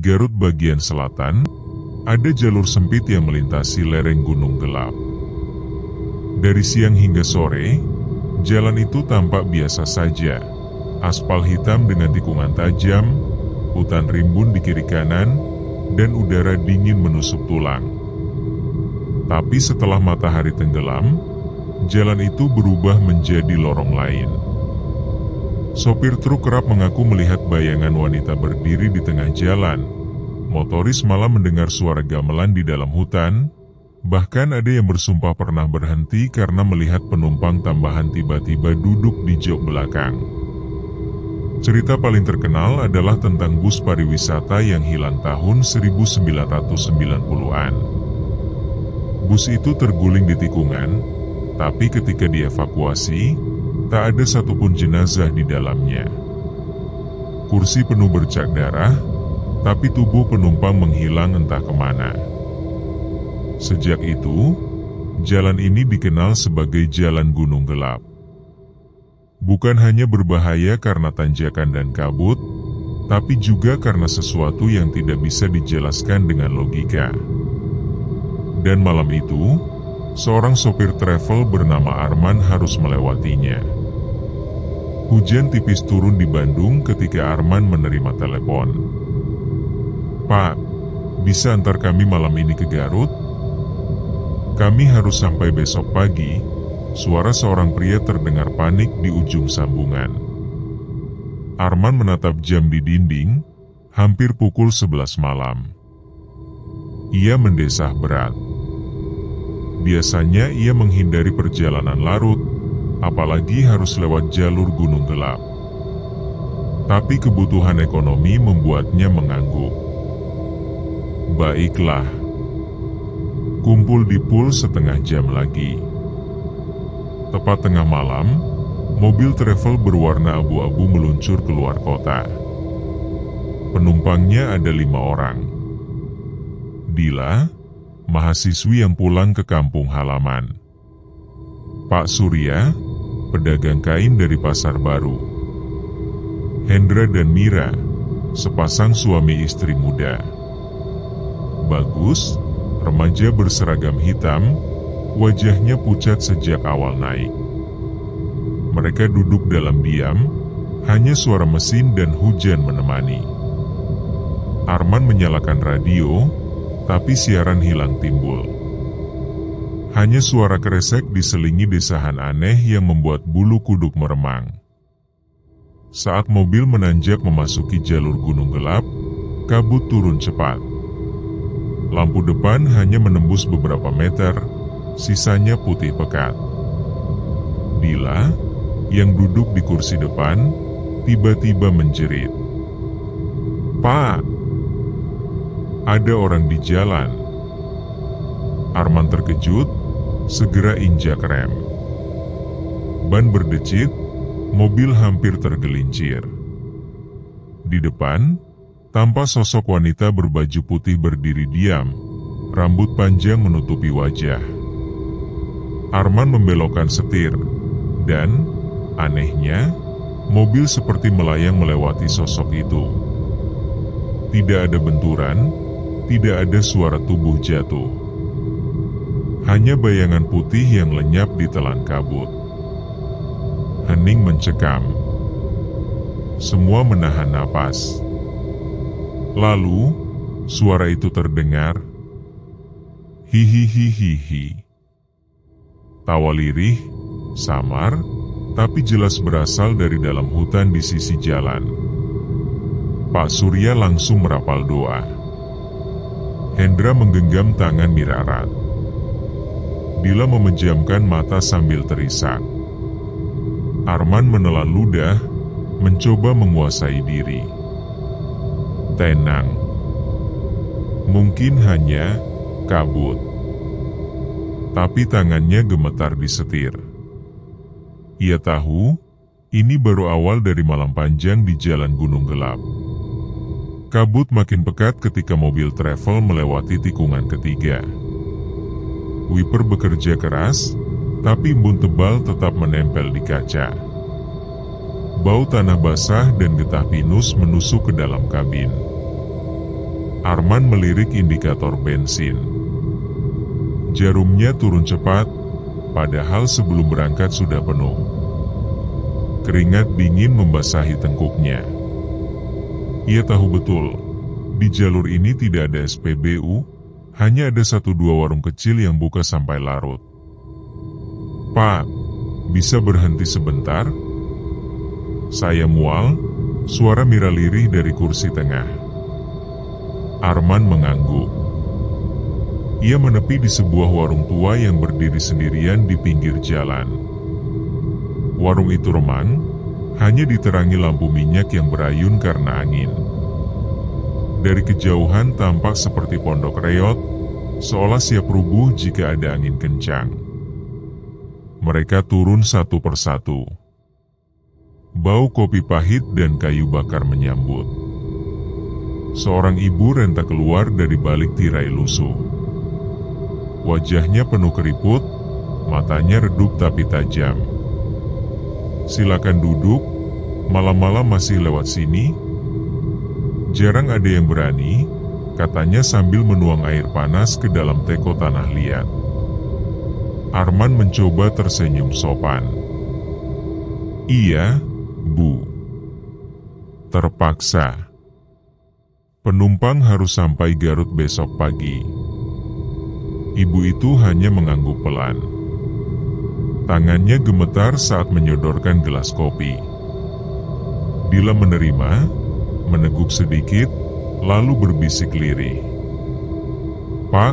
Garut bagian selatan, ada jalur sempit yang melintasi lereng Gunung Gelap. Dari siang hingga sore, jalan itu tampak biasa saja. Aspal hitam dengan tikungan tajam, hutan rimbun di kiri kanan, dan udara dingin menusuk tulang. Tapi setelah matahari tenggelam, jalan itu berubah menjadi lorong lain. Sopir truk kerap mengaku melihat bayangan wanita berdiri di tengah jalan. Motoris malah mendengar suara gamelan di dalam hutan. Bahkan ada yang bersumpah pernah berhenti karena melihat penumpang tambahan tiba-tiba duduk di jok belakang. Cerita paling terkenal adalah tentang bus pariwisata yang hilang tahun 1990-an. Bus itu terguling di tikungan, tapi ketika dievakuasi, tak ada satupun jenazah di dalamnya. Kursi penuh bercak darah, tapi tubuh penumpang menghilang entah kemana. Sejak itu, jalan ini dikenal sebagai Jalan Gunung Gelap. Bukan hanya berbahaya karena tanjakan dan kabut, tapi juga karena sesuatu yang tidak bisa dijelaskan dengan logika. Dan malam itu, seorang sopir travel bernama Arman harus melewatinya. Hujan tipis turun di Bandung ketika Arman menerima telepon. "Pak, bisa antar kami malam ini ke Garut? Kami harus sampai besok pagi." Suara seorang pria terdengar panik di ujung sambungan. Arman menatap jam di dinding, hampir pukul 11 malam. Ia mendesah berat. Biasanya ia menghindari perjalanan larut, apalagi harus lewat jalur Gunung Gelap. Tapi kebutuhan ekonomi membuatnya mengangguk. Baiklah. Kumpul di pool setengah jam lagi. Tepat tengah malam, mobil travel berwarna abu-abu meluncur keluar kota. Penumpangnya ada 5 orang. Dila, mahasiswi yang pulang ke kampung halaman. Pak Surya, pedagang kain dari Pasar Baru. Hendra dan Mira, sepasang suami istri muda. Bagus, remaja berseragam hitam, wajahnya pucat sejak awal naik. Mereka duduk dalam diam, hanya suara mesin dan hujan menemani. Arman menyalakan radio, tapi siaran hilang timbul. Hanya suara kresek diselingi desahan aneh yang membuat bulu kuduk meremang. Saat mobil menanjak memasuki jalur Gunung Gelap, kabut turun cepat. Lampu depan hanya menembus beberapa meter, sisanya putih pekat. Dila, yang duduk di kursi depan, tiba-tiba menjerit. "Pak, ada orang di jalan." Arman terkejut, segera injak rem. Ban berdecit, mobil hampir tergelincir. Di depan, tampak sosok wanita berbaju putih berdiri diam, rambut panjang menutupi wajah. Arman membelokkan setir, dan, anehnya, mobil seperti melayang melewati sosok itu. Tidak ada benturan, tidak ada suara tubuh jatuh. Hanya bayangan putih yang lenyap di telan kabut. Hening mencekam. Semua menahan napas. Lalu, suara itu terdengar. Hihihihihi. Tawa lirih, samar, tapi jelas berasal dari dalam hutan di sisi jalan. Pak Surya langsung merapal doa. Hendra menggenggam tangan Mirarat. Dila memejamkan mata sambil terisak. Arman menelan ludah, mencoba menguasai diri. Tenang. Mungkin hanya kabut. Tapi tangannya gemetar di setir. Ia tahu, ini baru awal dari malam panjang di Jalan Gunung Gelap. Kabut makin pekat ketika mobil travel melewati tikungan ketiga. Wiper bekerja keras, tapi embun tebal tetap menempel di kaca. Bau tanah basah dan getah pinus menusuk ke dalam kabin. Arman melirik indikator bensin. Jarumnya turun cepat, padahal sebelum berangkat sudah penuh. Keringat dingin membasahi tengkuknya. Ia tahu betul, di jalur ini tidak ada SPBU, hanya ada 1-2 warung kecil yang buka sampai larut. "Pak, bisa berhenti sebentar?" Saya mual, suara Mira lirih dari kursi tengah. Arman mengangguk. Ia menepi di sebuah warung tua yang berdiri sendirian di pinggir jalan. Warung itu remang, hanya diterangi lampu minyak yang berayun karena angin. Dari kejauhan tampak seperti pondok reot, seolah siap rubuh jika ada angin kencang. Mereka turun satu persatu. Bau kopi pahit dan kayu bakar menyambut. Seorang ibu renta keluar dari balik tirai lusuh. Wajahnya penuh keriput, matanya redup tapi tajam. "Silakan duduk, malam-malam masih lewat sini?" "Jarang ada yang berani," katanya sambil menuang air panas ke dalam teko tanah liat. Arman mencoba tersenyum sopan. "Iya, Bu. Terpaksa. Penumpang harus sampai Garut besok pagi." Ibu itu hanya mengangguk pelan. Tangannya gemetar saat menyodorkan gelas kopi. Dila menerima, meneguk sedikit, lalu berbisik lirih. "Pak,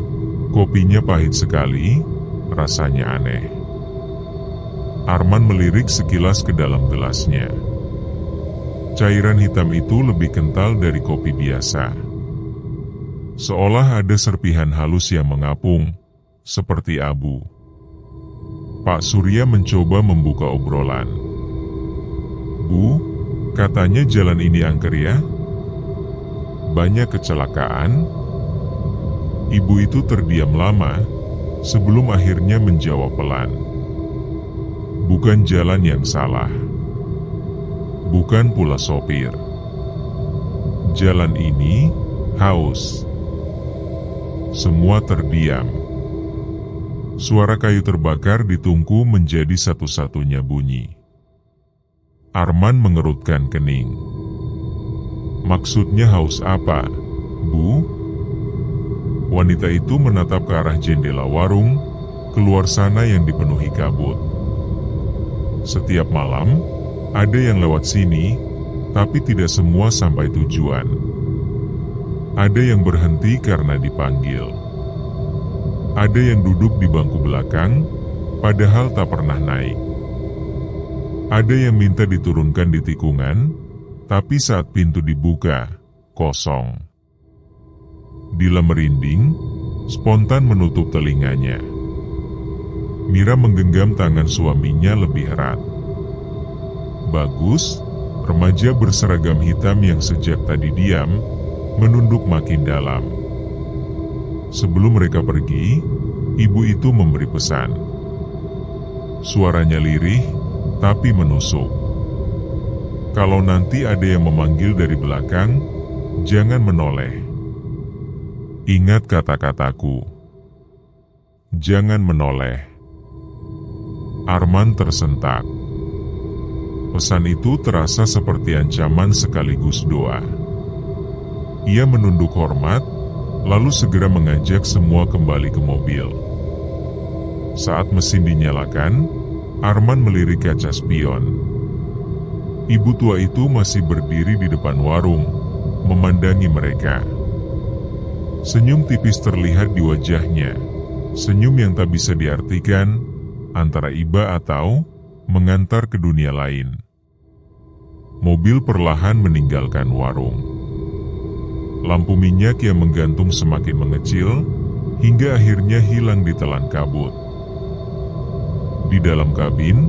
kopinya pahit sekali, rasanya aneh." Arman melirik sekilas ke dalam gelasnya. Cairan hitam itu lebih kental dari kopi biasa. Seolah ada serpihan halus yang mengapung, seperti abu. Pak Surya mencoba membuka obrolan. "Bu, katanya jalan ini angker ya? Banyak kecelakaan?" Ibu itu terdiam lama, sebelum akhirnya menjawab pelan. "Bukan jalan yang salah. Bukan pula sopir. Jalan ini haus." Semua terdiam. Suara kayu terbakar di tungku menjadi satu-satunya bunyi. Arman mengerutkan kening. "Maksudnya haus apa, Bu?" Wanita itu menatap ke arah jendela warung, keluar sana yang dipenuhi kabut. Setiap malam, ada yang lewat sini, tapi tidak semua sampai tujuan. Ada yang berhenti karena dipanggil. Ada yang duduk di bangku belakang, padahal tak pernah naik. Ada yang minta diturunkan di tikungan, tapi saat pintu dibuka, kosong. Dila merinding, spontan menutup telinganya. Mira menggenggam tangan suaminya lebih erat. Bagus, remaja berseragam hitam yang sejak tadi diam, menunduk makin dalam. Sebelum mereka pergi, ibu itu memberi pesan. Suaranya lirih, tapi menusuk. "Kalau nanti ada yang memanggil dari belakang, jangan menoleh. Ingat kata-kataku. Jangan menoleh." Arman tersentak. Pesan itu terasa seperti ancaman sekaligus doa. Ia menunduk hormat, lalu segera mengajak semua kembali ke mobil. Saat mesin dinyalakan, Arman melirik kaca spion. Ibu tua itu masih berdiri di depan warung, memandangi mereka. Senyum tipis terlihat di wajahnya, senyum yang tak bisa diartikan, antara iba atau mengantar ke dunia lain. Mobil perlahan meninggalkan warung. Lampu minyak yang menggantung semakin mengecil, hingga akhirnya hilang ditelan kabut. Di dalam kabin,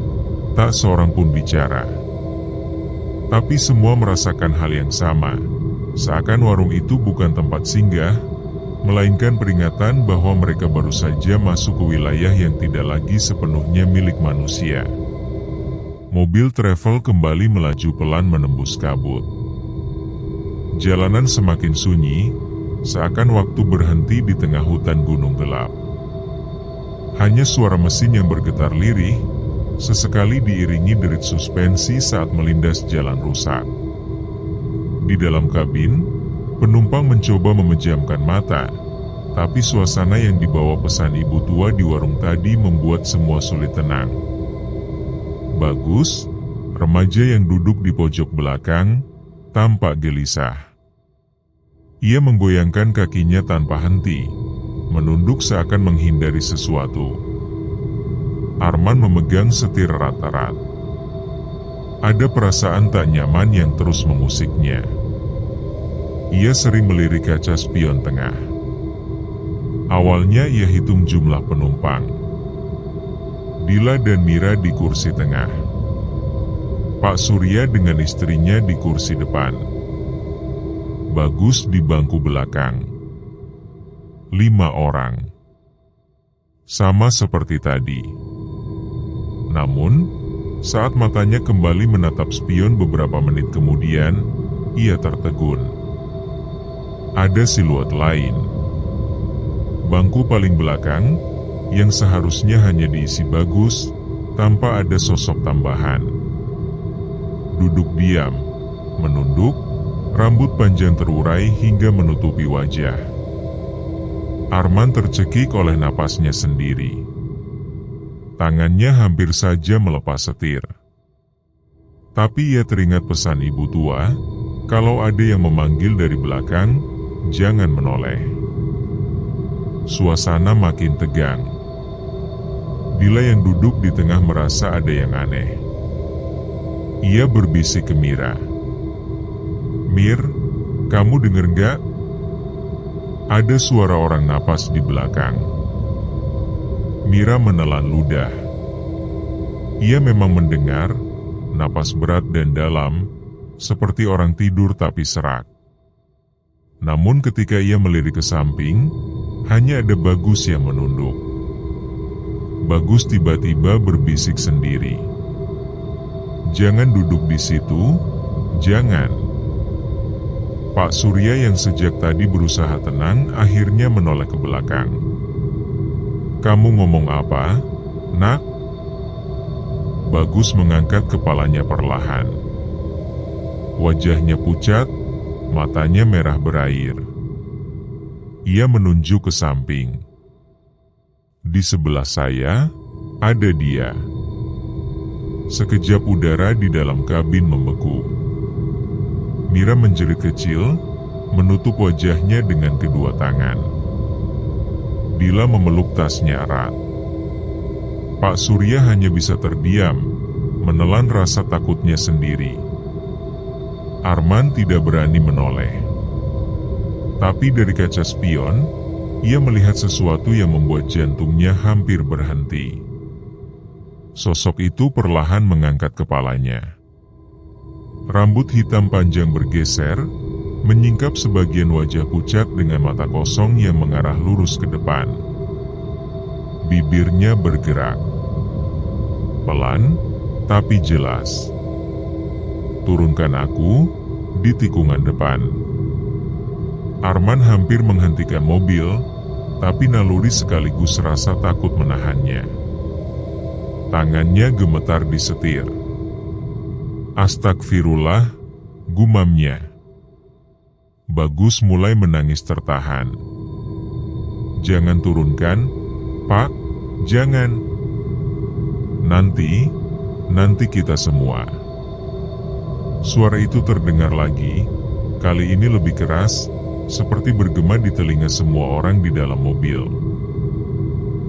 tak seorang pun bicara. Tapi semua merasakan hal yang sama, seakan warung itu bukan tempat singgah, melainkan peringatan bahwa mereka baru saja masuk ke wilayah yang tidak lagi sepenuhnya milik manusia. Mobil travel kembali melaju pelan menembus kabut. Jalanan semakin sunyi, seakan waktu berhenti di tengah hutan gunung gelap. Hanya suara mesin yang bergetar lirih, sesekali diiringi derit suspensi saat melindas jalan rusak. Di dalam kabin, penumpang mencoba memejamkan mata, tapi suasana yang dibawa pesan ibu tua di warung tadi membuat semua sulit tenang. Bagus, remaja yang duduk di pojok belakang, tampak gelisah. Ia menggoyangkan kakinya tanpa henti, menunduk seakan menghindari sesuatu. Arman memegang setir erat-erat. Ada perasaan tak nyaman yang terus mengusiknya. Ia sering melirik kaca spion tengah. Awalnya ia hitung jumlah penumpang. Dila dan Mira di kursi tengah. Pak Surya dengan istrinya di kursi depan. Bagus di bangku belakang. 5 orang. Sama seperti tadi. Namun, saat matanya kembali menatap spion beberapa menit kemudian, ia tertegun. Ada siluet lain. Bangku paling belakang, yang seharusnya hanya diisi Bagus, tanpa ada sosok tambahan. Duduk diam, menunduk, rambut panjang terurai hingga menutupi wajah. Arman tercekik oleh napasnya sendiri. Tangannya hampir saja melepas setir. Tapi ia teringat pesan ibu tua, kalau ada yang memanggil dari belakang, jangan menoleh. Suasana makin tegang. Dila yang duduk di tengah merasa ada yang aneh. Ia berbisik ke Mira. "Mir, kamu dengar gak? Ada suara orang napas di belakang." Mira menelan ludah. Ia memang mendengar, napas berat dan dalam, seperti orang tidur tapi serak. Namun ketika ia melirik ke samping, hanya ada Bagus yang menunduk. Bagus tiba-tiba berbisik sendiri. "Jangan duduk di situ, jangan." Pak Surya yang sejak tadi berusaha tenang akhirnya menoleh ke belakang. "Kamu ngomong apa, Nak?" Bagus mengangkat kepalanya perlahan. Wajahnya pucat, matanya merah berair. Ia menunjuk ke samping. "Di sebelah saya, ada dia." Sekejap udara di dalam kabin membeku. Mira menjerit kecil, menutup wajahnya dengan kedua tangan. Dila memeluk tasnya erat. Pak Surya hanya bisa terdiam, menelan rasa takutnya sendiri. Arman tidak berani menoleh. Tapi dari kaca spion, ia melihat sesuatu yang membuat jantungnya hampir berhenti. Sosok itu perlahan mengangkat kepalanya. Rambut hitam panjang bergeser, menyingkap sebagian wajah pucat dengan mata kosong yang mengarah lurus ke depan. Bibirnya bergerak. Pelan, tapi jelas. "Turunkan aku," di tikungan depan. Arman hampir menghentikan mobil, tapi naluri sekaligus rasa takut menahannya. Tangannya gemetar di setir. "Astagfirullah," gumamnya. Bagus mulai menangis tertahan. "Jangan turunkan, Pak, jangan. Nanti kita semua." Suara itu terdengar lagi, kali ini lebih keras, seperti bergema di telinga semua orang di dalam mobil.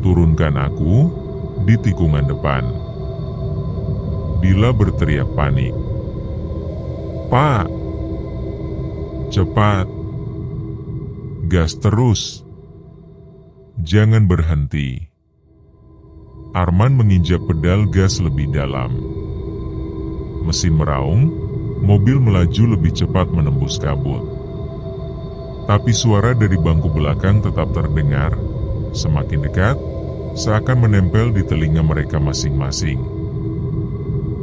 "Turunkan aku," di tikungan depan. Dila berteriak panik. "Pak! Cepat! Gas terus! Jangan berhenti!" Arman menginjak pedal gas lebih dalam. Mesin meraung, mobil melaju lebih cepat menembus kabut. Tapi suara dari bangku belakang tetap terdengar, semakin dekat, seakan menempel di telinga mereka masing-masing.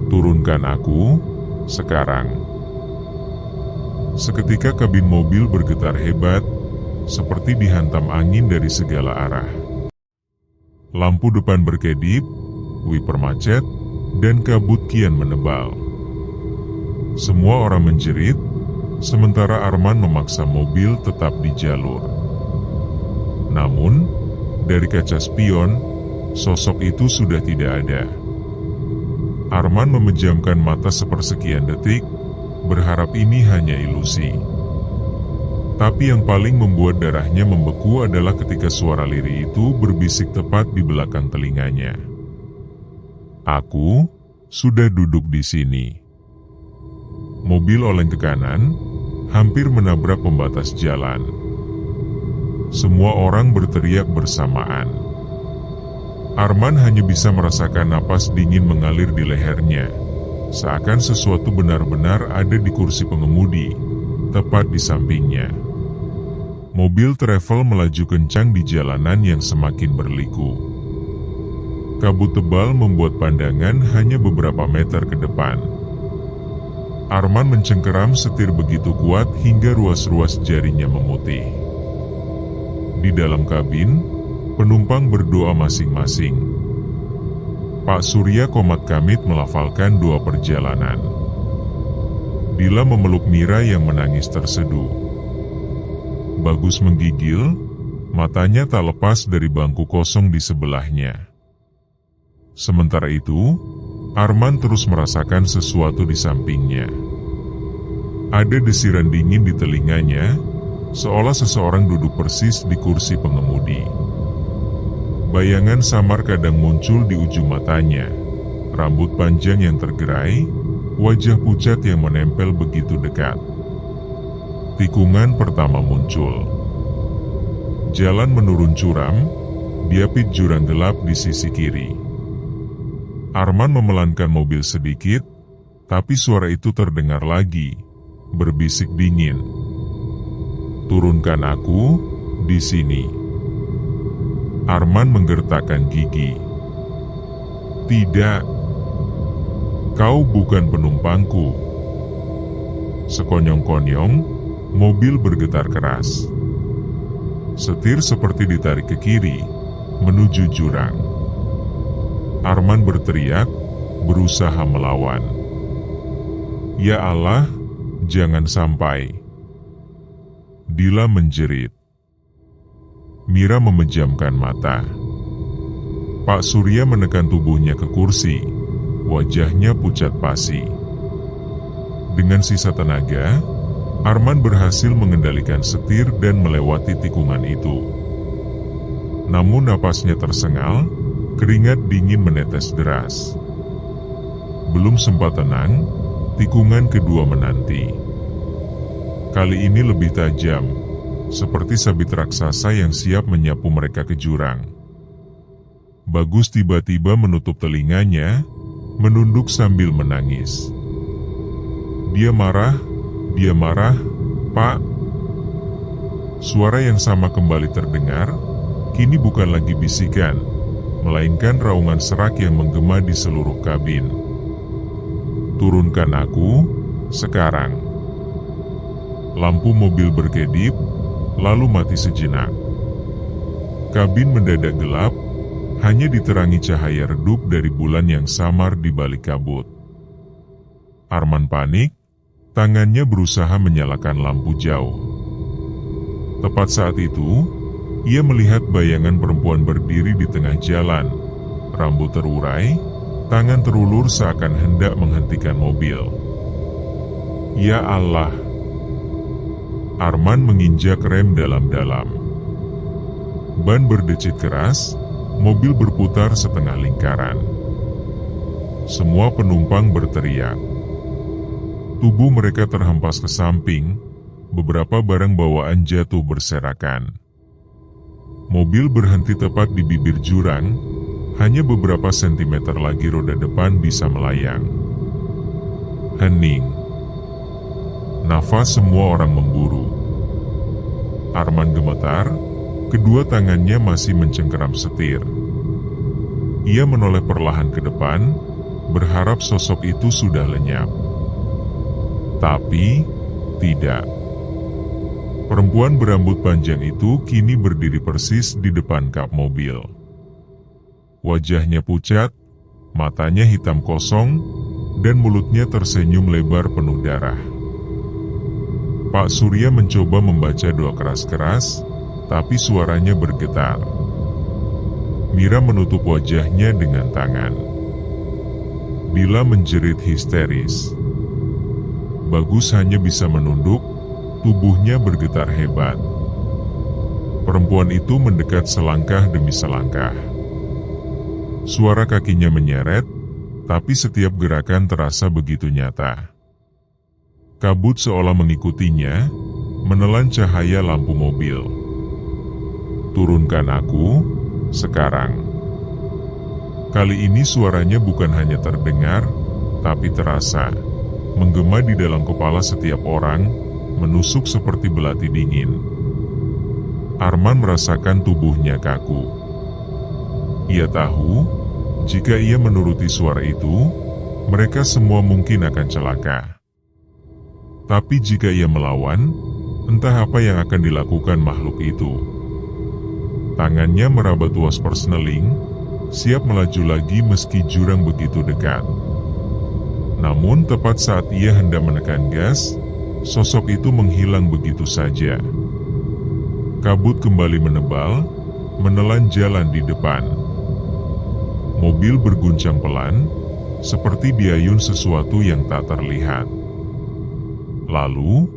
"Turunkan aku, sekarang." Seketika kabin mobil bergetar hebat, seperti dihantam angin dari segala arah. Lampu depan berkedip, wiper macet, dan kabut kian menebal. Semua orang menjerit, sementara Arman memaksa mobil tetap di jalur. Namun, dari kaca spion, sosok itu sudah tidak ada. Arman memejamkan mata sepersekian detik, berharap ini hanya ilusi. Tapi yang paling membuat darahnya membeku adalah ketika suara lirih itu berbisik tepat di belakang telinganya. "Aku sudah duduk di sini." Mobil oleng ke kanan, hampir menabrak pembatas jalan. Semua orang berteriak bersamaan. Arman hanya bisa merasakan napas dingin mengalir di lehernya, seakan sesuatu benar-benar ada di kursi pengemudi, tepat di sampingnya. Mobil travel melaju kencang di jalanan yang semakin berliku. Kabut tebal membuat pandangan hanya beberapa meter ke depan. Arman mencengkeram setir begitu kuat hingga ruas-ruas jarinya memutih. Di dalam kabin, penumpang berdoa masing-masing. Pak Surya komat kamit melafalkan doa perjalanan. Dila memeluk Mira yang menangis terseduh. Bagus menggigil, matanya tak lepas dari bangku kosong di sebelahnya. Sementara itu, Arman terus merasakan sesuatu di sampingnya. Ada desiran dingin di telinganya, seolah seseorang duduk persis di kursi pengemudi. Bayangan samar kadang muncul di ujung matanya, rambut panjang yang tergerai, wajah pucat yang menempel begitu dekat. Tikungan pertama muncul. Jalan menurun curam, diapit jurang gelap di sisi kiri. Arman memelankan mobil sedikit, tapi suara itu terdengar lagi, berbisik dingin. "Turunkan aku di sini." Arman menggertakkan gigi. "Tidak, kau bukan penumpangku." Sekonyong-konyong, mobil bergetar keras. Setir seperti ditarik ke kiri, menuju jurang. Arman berteriak, berusaha melawan. "Ya Allah, jangan sampai." Dila menjerit. Mira memejamkan mata. Pak Surya menekan tubuhnya ke kursi, wajahnya pucat pasi. Dengan sisa tenaga, Arman berhasil mengendalikan setir dan melewati tikungan itu. Namun napasnya tersengal, keringat dingin menetes deras. Belum sempat tenang, tikungan kedua menanti. Kali ini lebih tajam, seperti sabit raksasa yang siap menyapu mereka ke jurang. Bagus tiba-tiba menutup telinganya, menunduk sambil menangis. Dia marah, "Pak." Suara yang sama kembali terdengar, kini bukan lagi bisikan, melainkan raungan serak yang menggema di seluruh kabin. "Turunkan aku, sekarang." Lampu mobil berkedip, lalu mati sejenak. Kabin mendadak gelap, hanya diterangi cahaya redup dari bulan yang samar di balik kabut. Arman panik, tangannya berusaha menyalakan lampu jauh. Tepat saat itu, ia melihat bayangan perempuan berdiri di tengah jalan, rambut terurai, tangan terulur seakan hendak menghentikan mobil. "Ya Allah!" Arman menginjak rem dalam-dalam. Ban berdecit keras, mobil berputar setengah lingkaran. Semua penumpang berteriak. Tubuh mereka terhempas ke samping, beberapa barang bawaan jatuh berserakan. Mobil berhenti tepat di bibir jurang, hanya beberapa sentimeter lagi roda depan bisa melayang. Hening. Nafas semua orang memburu. Arman gemetar, kedua tangannya masih mencengkeram setir. Ia menoleh perlahan ke depan, berharap sosok itu sudah lenyap. Tapi, tidak. Perempuan berambut panjang itu kini berdiri persis di depan kap mobil. Wajahnya pucat, matanya hitam kosong, dan mulutnya tersenyum lebar penuh darah. Pak Surya mencoba membaca doa keras-keras, tapi suaranya bergetar. Mira menutup wajahnya dengan tangan. Bila menjerit histeris. Bagus hanya bisa menunduk, tubuhnya bergetar hebat. Perempuan itu mendekat selangkah demi selangkah. Suara kakinya menyeret, tapi setiap gerakan terasa begitu nyata. Kabut seolah mengikutinya, menelan cahaya lampu mobil. Turunkan aku, sekarang. Kali ini suaranya bukan hanya terdengar, tapi terasa. Menggema di dalam kepala setiap orang, menusuk seperti belati dingin. Arman merasakan tubuhnya kaku. Ia tahu, jika ia menuruti suara itu, mereka semua mungkin akan celaka. Tapi jika ia melawan, entah apa yang akan dilakukan makhluk itu. Tangannya meraba tuas persneling, siap melaju lagi meski jurang begitu dekat. Namun tepat saat ia hendak menekan gas, sosok itu menghilang begitu saja. Kabut kembali menebal, menelan jalan di depan. Mobil berguncang pelan, seperti diayun sesuatu yang tak terlihat. Lalu,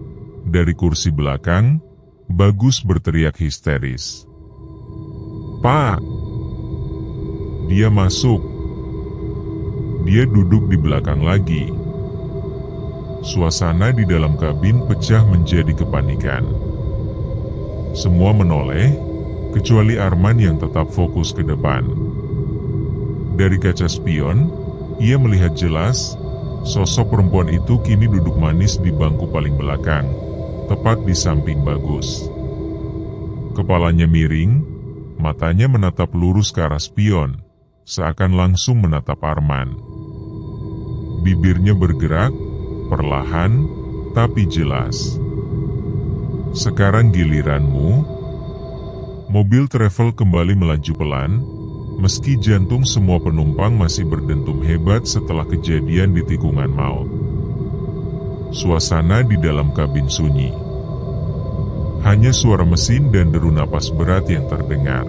dari kursi belakang, Bagus berteriak histeris. "Pak!" Dia masuk. Dia duduk di belakang lagi. Suasana di dalam kabin pecah menjadi kepanikan. Semua menoleh, kecuali Arman yang tetap fokus ke depan. Dari kaca spion, ia melihat jelas, sosok perempuan itu kini duduk manis di bangku paling belakang, tepat di samping Bagus. Kepalanya miring, matanya menatap lurus ke arah spion, seakan langsung menatap Arman. Bibirnya bergerak, perlahan, tapi jelas. "Sekarang giliranmu." Mobil travel kembali melaju pelan, meski jantung semua penumpang masih berdentum hebat setelah kejadian di tikungan maut. Suasana di dalam kabin sunyi. Hanya suara mesin dan deru napas berat yang terdengar.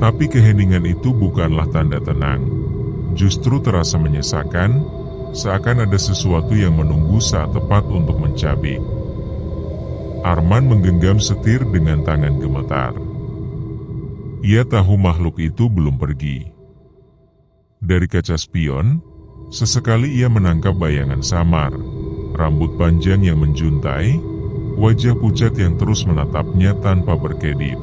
Tapi keheningan itu bukanlah tanda tenang. Justru terasa menyesakan, seakan ada sesuatu yang menunggu saat tepat untuk mencabik. Arman menggenggam setir dengan tangan gemetar. Ia tahu makhluk itu belum pergi. Dari kaca spion, sesekali ia menangkap bayangan samar, rambut panjang yang menjuntai, wajah pucat yang terus menatapnya tanpa berkedip.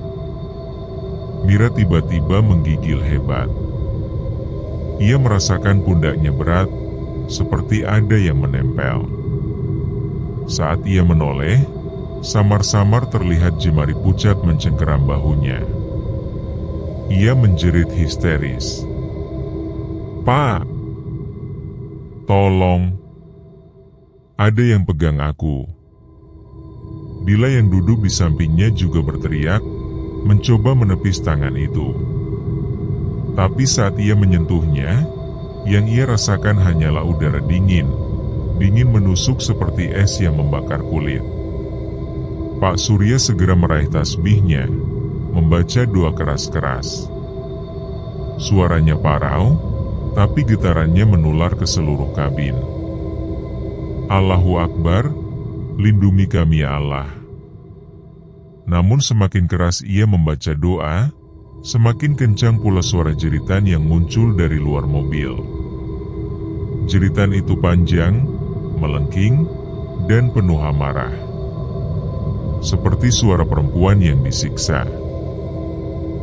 Mira tiba-tiba menggigil hebat. Ia merasakan pundaknya berat, seperti ada yang menempel. Saat ia menoleh, samar-samar terlihat jemari pucat mencengkeram bahunya. Ia menjerit histeris. "Pak! Tolong! Ada yang pegang aku." Dila yang duduk di sampingnya juga berteriak, mencoba menepis tangan itu. Tapi saat ia menyentuhnya, yang ia rasakan hanyalah udara dingin, dingin menusuk seperti es yang membakar kulit. Pak Surya segera meraih tasbihnya, membaca doa keras-keras. Suaranya parau, tapi getarannya menular ke seluruh kabin. "Allahu Akbar, lindungi kami ya Allah." Namun semakin keras ia membaca doa, semakin kencang pula suara jeritan yang muncul dari luar mobil. Jeritan itu panjang, melengking, dan penuh amarah. Seperti suara perempuan yang disiksa.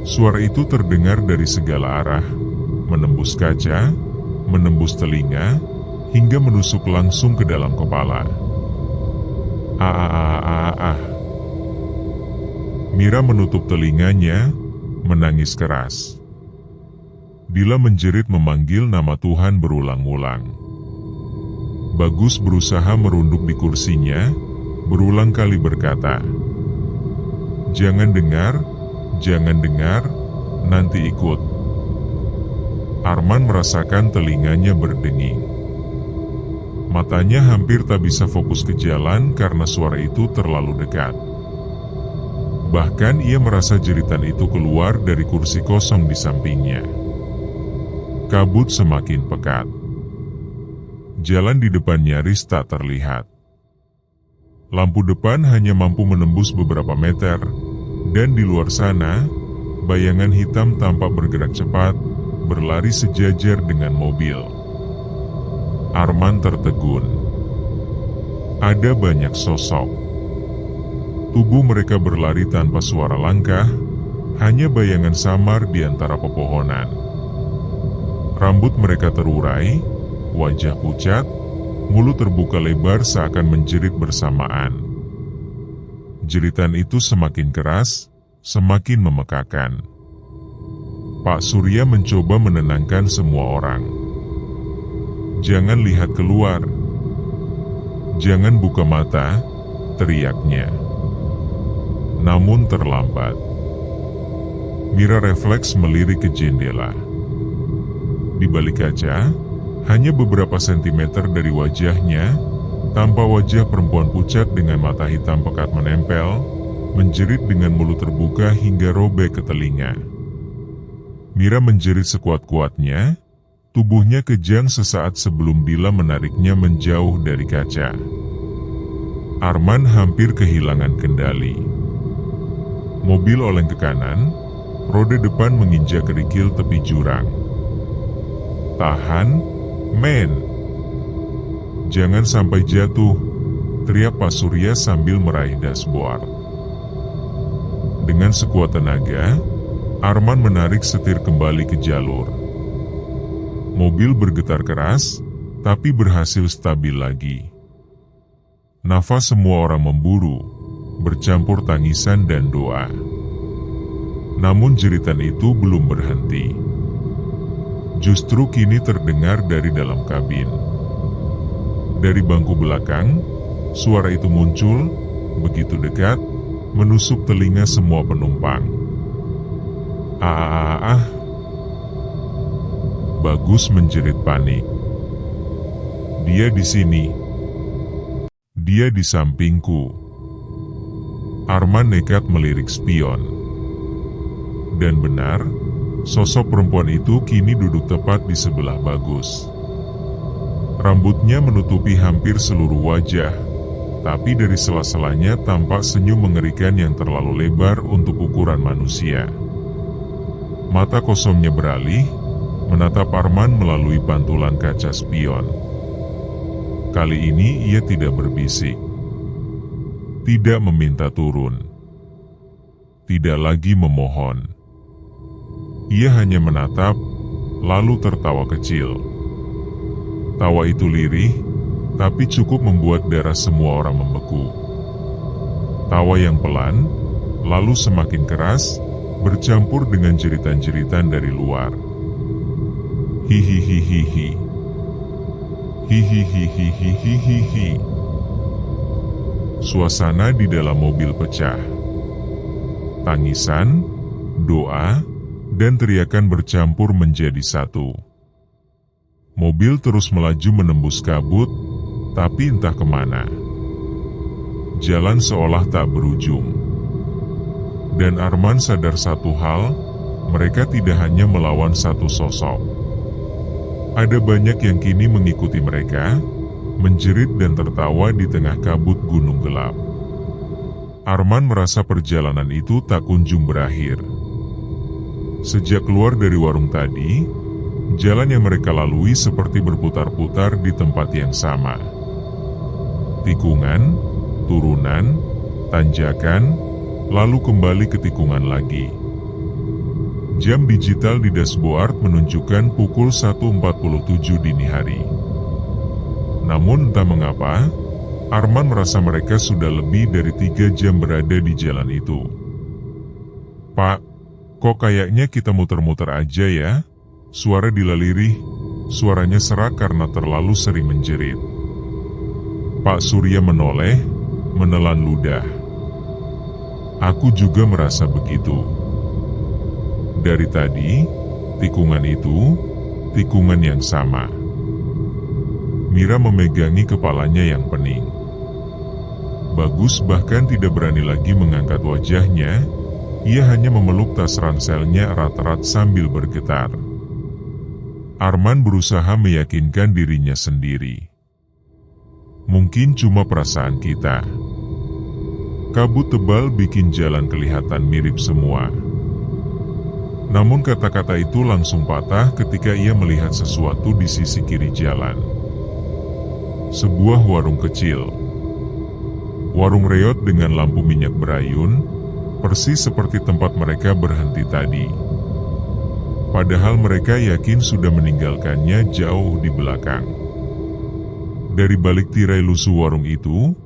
Suara itu terdengar dari segala arah, menembus kaca, menembus telinga, hingga menusuk langsung ke dalam kepala. Mira menutup telinganya, menangis keras. Dila menjerit memanggil nama Tuhan berulang-ulang. Bagus berusaha merunduk di kursinya, berulang kali berkata, jangan dengar, nanti ikut." Arman merasakan telinganya berdenging. Matanya hampir tak bisa fokus ke jalan karena suara itu terlalu dekat. Bahkan ia merasa jeritan itu keluar dari kursi kosong di sampingnya. Kabut semakin pekat. Jalan di depan nyaris tak terlihat. Lampu depan hanya mampu menembus beberapa meter, dan di luar sana, bayangan hitam tampak bergerak cepat, berlari sejajar dengan mobil. Arman tertegun. Ada banyak sosok. Tubuh mereka berlari tanpa suara langkah, hanya bayangan samar di antara pepohonan. Rambut mereka terurai, wajah pucat, mulut terbuka lebar seakan menjerit bersamaan. Jeritan itu semakin keras, semakin memekakan. Pak Surya mencoba menenangkan semua orang. "Jangan lihat keluar. Jangan buka mata," teriaknya. Namun terlambat. Mira refleks melirik ke jendela. Di balik kaca, hanya beberapa sentimeter dari wajahnya, tampak wajah perempuan pucat dengan mata hitam pekat menempel, menjerit dengan mulut terbuka hingga robek ke telinga. Mira menjerit sekuat-kuatnya, tubuhnya kejang sesaat sebelum Dila menariknya menjauh dari kaca. Arman hampir kehilangan kendali. Mobil oleng ke kanan, roda depan menginjak kerikil tepi jurang. "Tahan, men! Jangan sampai jatuh," teriak Pak Surya sambil meraih dashboard. Dengan sekuat tenaga, Arman menarik setir kembali ke jalur. Mobil bergetar keras, tapi berhasil stabil lagi. Nafas semua orang memburu, bercampur tangisan dan doa. Namun jeritan itu belum berhenti. Justru kini terdengar dari dalam kabin. Dari bangku belakang, suara itu muncul, begitu dekat, menusuk telinga semua penumpang. "Ah!" Bagus menjerit panik. "Dia di sini. Dia di sampingku." Arman nekat melirik spion. Dan benar, sosok perempuan itu kini duduk tepat di sebelah Bagus. Rambutnya menutupi hampir seluruh wajah, tapi dari sela-selanya tampak senyum mengerikan yang terlalu lebar untuk ukuran manusia. Mata kosongnya beralih, menatap Arman melalui pantulan kaca spion. Kali ini ia tidak berbisik. Tidak meminta turun. Tidak lagi memohon. Ia hanya menatap, lalu tertawa kecil. Tawa itu lirih, tapi cukup membuat darah semua orang membeku. Tawa yang pelan, lalu semakin keras, bercampur dengan jeritan-jeritan dari luar. "Hihihihihi. Hihihihihihihi." Suasana di dalam mobil pecah. Tangisan, doa, dan teriakan bercampur menjadi satu. Mobil terus melaju menembus kabut, tapi entah kemana. Jalan seolah tak berujung. Dan Arman sadar satu hal, mereka tidak hanya melawan satu sosok. Ada banyak yang kini mengikuti mereka, menjerit dan tertawa di tengah kabut gunung gelap. Arman merasa perjalanan itu tak kunjung berakhir. Sejak keluar dari warung tadi, jalan yang mereka lalui seperti berputar-putar di tempat yang sama. Tikungan, turunan, tanjakan, lalu kembali ke tikungan lagi. Jam digital di dashboard menunjukkan pukul 1.47 dini hari. Namun entah mengapa, Arman merasa mereka sudah lebih dari 3 jam berada di jalan itu. "Pak, kok kayaknya kita muter-muter aja ya?" Suara Dila lirih, suaranya serak karena terlalu sering menjerit. Pak Surya menoleh, menelan ludah. Aku juga merasa begitu. Dari tadi, tikungan itu, tikungan yang sama. Mira memegangi kepalanya yang pening. Bagus bahkan tidak berani lagi mengangkat wajahnya, ia hanya memeluk tas ranselnya erat-erat sambil bergetar. Arman berusaha meyakinkan dirinya sendiri. Mungkin cuma perasaan kita. Kabut tebal bikin jalan kelihatan mirip semua. Namun kata-kata itu langsung patah ketika ia melihat sesuatu di sisi kiri jalan. Sebuah warung kecil. Warung reot dengan lampu minyak berayun, persis seperti tempat mereka berhenti tadi. Padahal mereka yakin sudah meninggalkannya jauh di belakang. Dari balik tirai lusuh warung itu,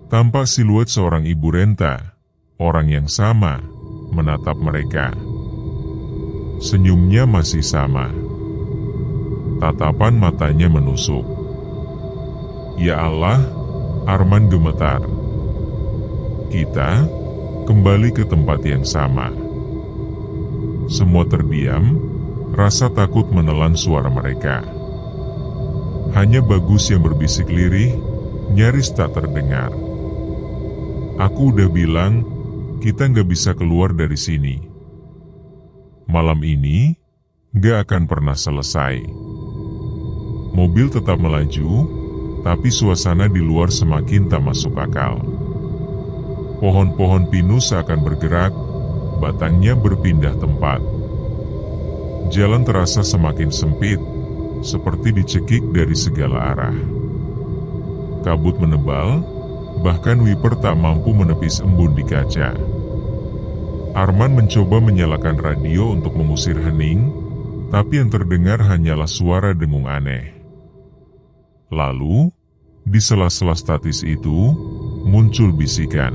tampak siluet seorang ibu renta, orang yang sama, menatap mereka. Senyumnya masih sama. Tatapan matanya menusuk. Ya Allah, Arman gemetar. Kita kembali ke tempat yang sama. Semua terdiam, rasa takut menelan suara mereka. Hanya Bagus yang berbisik lirih, nyaris tak terdengar. Aku udah bilang, kita nggak bisa keluar dari sini. Malam ini, nggak akan pernah selesai. Mobil tetap melaju, tapi suasana di luar semakin tak masuk akal. Pohon-pohon pinus seakan bergerak, batangnya berpindah tempat. Jalan terasa semakin sempit, seperti dicekik dari segala arah. Kabut menebal, bahkan wiper tak mampu menepis embun di kaca. Arman mencoba menyalakan radio untuk mengusir hening, tapi yang terdengar hanyalah suara dengung aneh. Lalu, di sela-sela statis itu, muncul bisikan.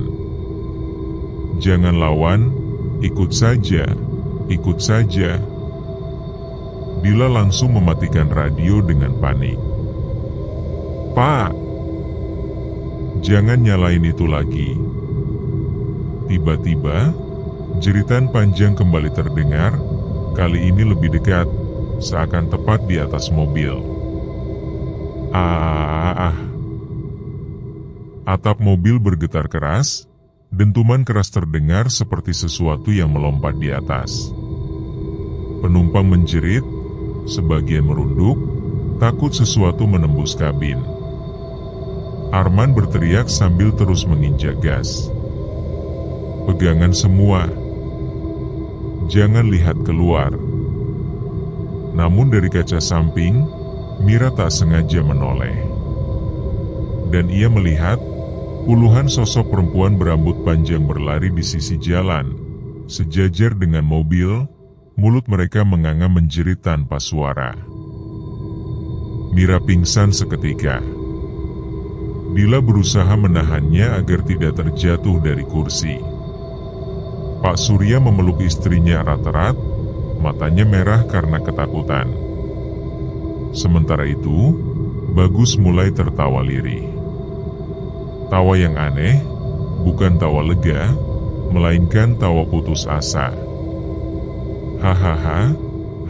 Jangan lawan, ikut saja, ikut saja. Dila langsung mematikan radio dengan panik. Pak! Jangan nyalain itu lagi. Tiba-tiba, jeritan panjang kembali terdengar, kali ini lebih dekat, seakan tepat di atas mobil. Atap mobil bergetar keras, dentuman keras terdengar seperti sesuatu yang melompat di atas. Penumpang menjerit, sebagian merunduk, takut sesuatu menembus kabin. Arman berteriak sambil terus menginjak gas. Pegangan semua. Jangan lihat keluar. Namun dari kaca samping, Mira tak sengaja menoleh. Dan ia melihat puluhan sosok perempuan berambut panjang berlari di sisi jalan, sejajar dengan mobil, mulut mereka menganga menjerit tanpa suara. Mira pingsan seketika. Dila berusaha menahannya agar tidak terjatuh dari kursi. Pak Surya memeluk istrinya erat-erat, matanya merah karena ketakutan. Sementara itu, Bagus mulai tertawa lirih. Tawa yang aneh, bukan tawa lega, melainkan tawa putus asa. Hahaha,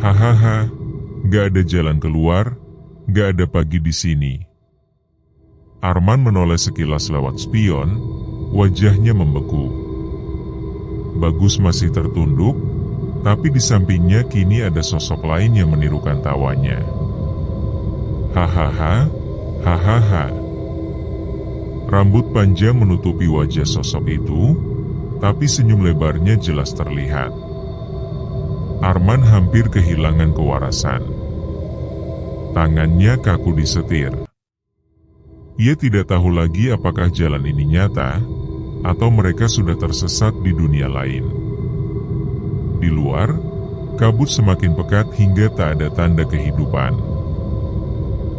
hahaha, gak ada jalan keluar, gak ada pagi di sini. Arman menoleh sekilas lewat spion, wajahnya membeku. Bagus masih tertunduk, tapi di sampingnya kini ada sosok lain yang menirukan tawanya. Hahaha, hahaha. Rambut panjang menutupi wajah sosok itu, tapi senyum lebarnya jelas terlihat. Arman hampir kehilangan kewarasan. Tangannya kaku disetir. Ia tidak tahu lagi apakah jalan ini nyata, atau mereka sudah tersesat di dunia lain. Di luar, kabut semakin pekat hingga tak ada tanda kehidupan.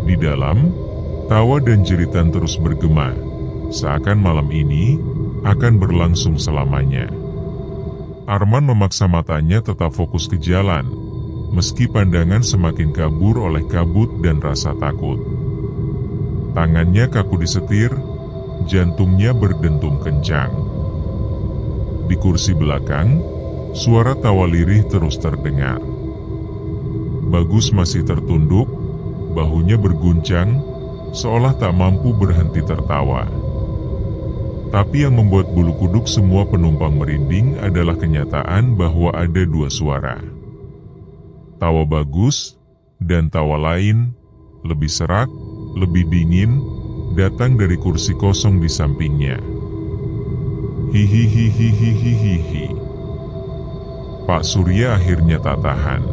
Di dalam, tawa dan jeritan terus bergema, seakan malam ini akan berlangsung selamanya. Arman memaksa matanya tetap fokus ke jalan, meski pandangan semakin kabur oleh kabut dan rasa takut. Tangannya kaku disetir, Jantungnya berdentum kencang. Di kursi belakang, suara tawa lirih terus terdengar. Bagus masih tertunduk, bahunya berguncang, seolah tak mampu berhenti tertawa. Tapi yang membuat bulu kuduk semua penumpang merinding adalah kenyataan bahwa ada dua suara. Tawa Bagus dan tawa lain, lebih serak, lebih dingin, datang dari kursi kosong di sampingnya. Hihihihihihihihi. Pak Surya akhirnya tak tahan.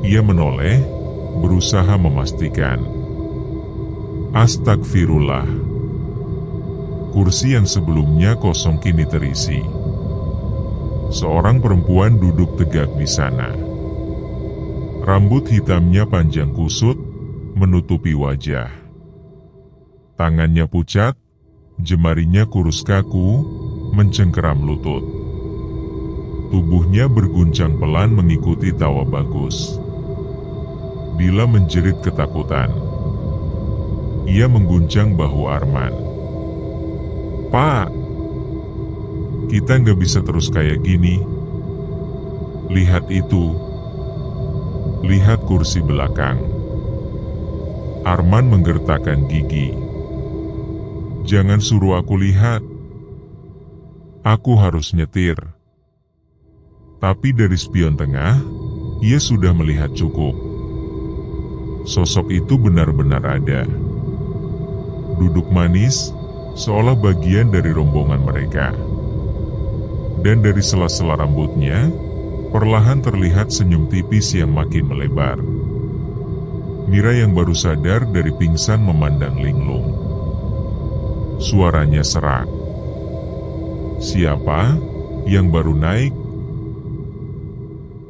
Ia menoleh, berusaha memastikan. Astagfirullah. Kursi yang sebelumnya kosong kini terisi. Seorang perempuan duduk tegak di sana. Rambut hitamnya panjang kusut, menutupi wajah. Tangannya pucat, jemarinya kurus kaku, mencengkeram lutut. Tubuhnya berguncang pelan mengikuti tawa Bagus. Dila menjerit ketakutan. Ia mengguncang bahu Arman. Pak, kita nggak bisa terus kayak gini. Lihat itu. Lihat kursi belakang. Arman menggertakkan gigi. Jangan suruh aku lihat. Aku harus nyetir. Tapi dari spion tengah, ia sudah melihat cukup. Sosok itu benar-benar ada. Duduk manis, seolah bagian dari rombongan mereka. Dan dari sela-sela rambutnya, perlahan terlihat senyum tipis yang makin melebar. Mira yang baru sadar dari pingsan memandang linglung. Suaranya serak. Siapa yang baru naik?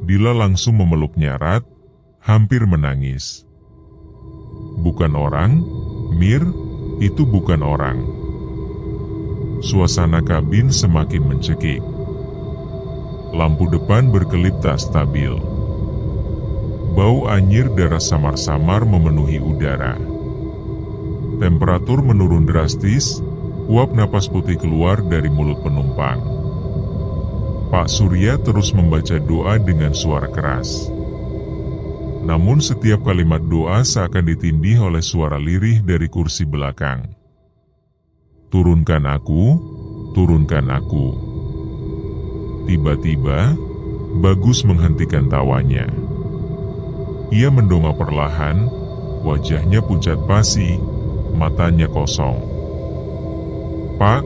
Dila langsung memeluknya erat, hampir menangis. Bukan orang, Mir, itu bukan orang. Suasana kabin semakin mencekik. Lampu depan berkelip tak stabil. Bau anyir darah samar-samar memenuhi udara. Temperatur menurun drastis, uap napas putih keluar dari mulut penumpang. Pak Surya terus membaca doa dengan suara keras. Namun setiap kalimat doa seakan ditindih oleh suara lirih dari kursi belakang. Turunkan aku, turunkan aku. Tiba-tiba, Bagus menghentikan tawanya. Ia mendongak perlahan, wajahnya pucat pasi, matanya kosong. Pak,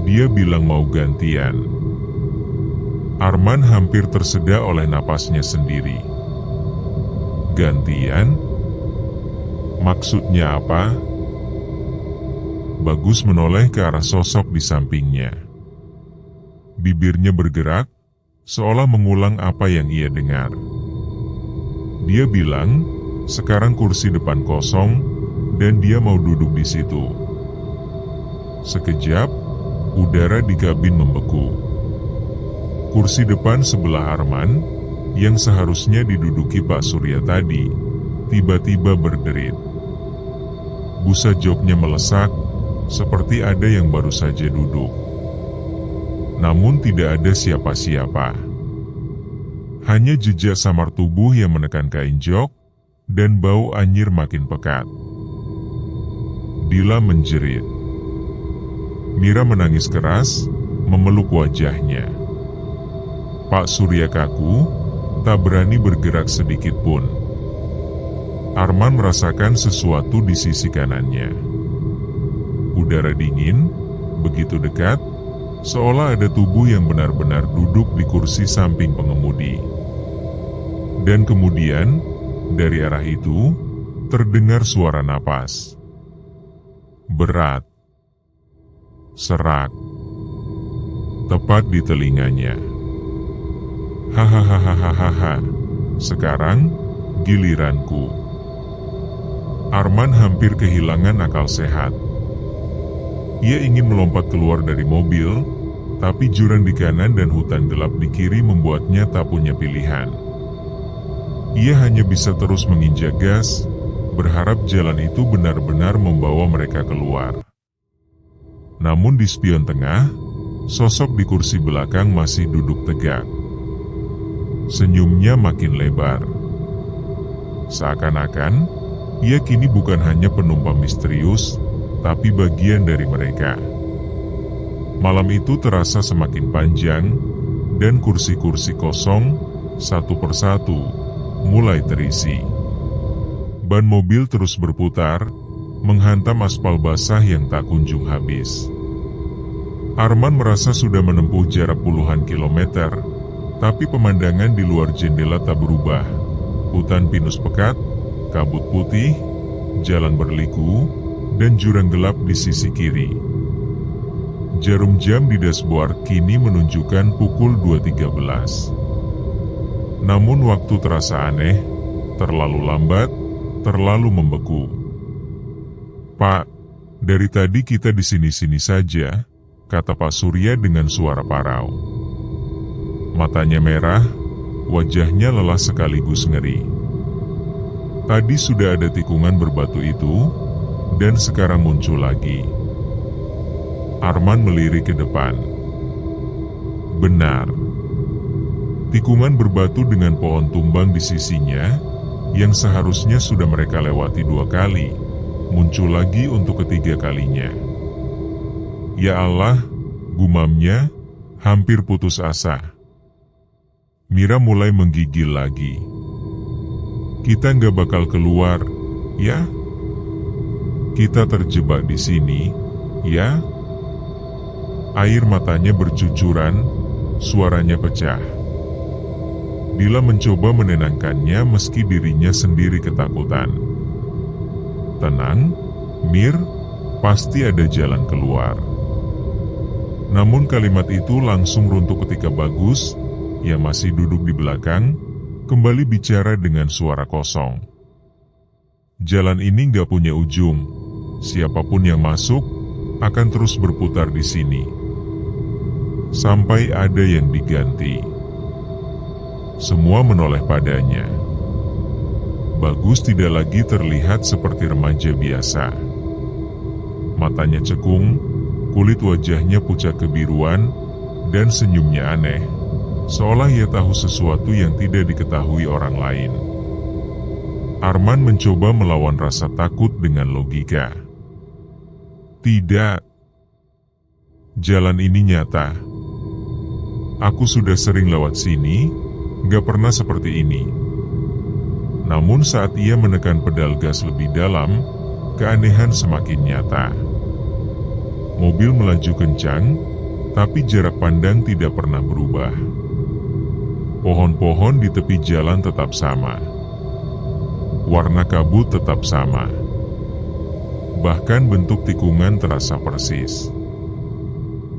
dia bilang mau gantian. Arman hampir tersedak oleh napasnya sendiri. Gantian? Maksudnya apa? Bagus menoleh ke arah sosok di sampingnya. Bibirnya bergerak, seolah mengulang apa yang ia dengar. Dia bilang, sekarang kursi depan kosong, dan dia mau duduk di situ. Sekejap, udara di kabin membeku. Kursi depan sebelah Arman, yang seharusnya diduduki Pak Surya tadi, tiba-tiba berderit. Busa joknya melesak, seperti ada yang baru saja duduk. Namun tidak ada siapa-siapa. Hanya jejak samar tubuh yang menekan kain jok, dan bau anyir makin pekat. Dila menjerit. Mira menangis keras, memeluk wajahnya. Pak Surya kaku, tak berani bergerak sedikit pun. Arman merasakan sesuatu di sisi kanannya. Udara dingin, begitu dekat, seolah ada tubuh yang benar-benar duduk di kursi samping pengemudi. Dan kemudian, dari arah itu, terdengar suara napas. Berat. Serak. Tepat di telinganya. Hahaha, sekarang giliranku. Arman hampir kehilangan akal sehat. Ia ingin melompat keluar dari mobil, tapi jurang di kanan dan hutan gelap di kiri membuatnya tak punya pilihan. Ia hanya bisa terus menginjak gas, berharap jalan itu benar-benar membawa mereka keluar. Namun di spion tengah, sosok di kursi belakang masih duduk tegak. Senyumnya makin lebar. Seakan-akan, ia kini bukan hanya penumpang misterius, tapi bagian dari mereka. Malam itu terasa semakin panjang, dan kursi-kursi kosong, satu persatu, mulai terisi. Ban mobil terus berputar, menghantam aspal basah yang tak kunjung habis. Arman merasa sudah menempuh jarak puluhan kilometer, tapi pemandangan di luar jendela tak berubah. Hutan pinus pekat, kabut putih, jalan berliku, dan jurang gelap di sisi kiri. Jarum jam di dashboard kini menunjukkan pukul 2.13. Namun waktu terasa aneh, terlalu lambat, terlalu membeku. "Pak, dari tadi kita di sini-sini saja," kata Pak Surya dengan suara parau. Matanya merah, wajahnya lelah sekaligus ngeri. Tadi sudah ada tikungan berbatu itu, dan sekarang muncul lagi. Arman melirik ke depan. Benar. Tikungan berbatu dengan pohon tumbang di sisinya, yang seharusnya sudah mereka lewati 2 kali, muncul lagi untuk ketiga kalinya. Ya Allah, gumamnya, hampir putus asa. Mira mulai menggigil lagi. "Kita nggak bakal keluar, ya? Kita terjebak di sini, ya?" Air matanya bercucuran, suaranya pecah. Dila mencoba menenangkannya meski dirinya sendiri ketakutan. "Tenang, Mir, pasti ada jalan keluar." Namun kalimat itu langsung runtuh ketika Bagus, yang masih duduk di belakang, kembali bicara dengan suara kosong. "Jalan ini gak punya ujung. Siapapun yang masuk, akan terus berputar di sini. Sampai ada yang diganti." Semua menoleh padanya. Bagus tidak lagi terlihat seperti remaja biasa. Matanya cekung, kulit wajahnya pucat kebiruan, dan senyumnya aneh, seolah ia tahu sesuatu yang tidak diketahui orang lain. Arman mencoba melawan rasa takut dengan logika. "Tidak. Jalan ini nyata. Aku sudah sering lewat sini, gak pernah seperti ini." Namun saat ia menekan pedal gas lebih dalam, keanehan semakin nyata. Mobil melaju kencang, tapi jarak pandang tidak pernah berubah. Pohon-pohon di tepi jalan tetap sama. Warna kabut tetap sama. Bahkan bentuk tikungan terasa persis.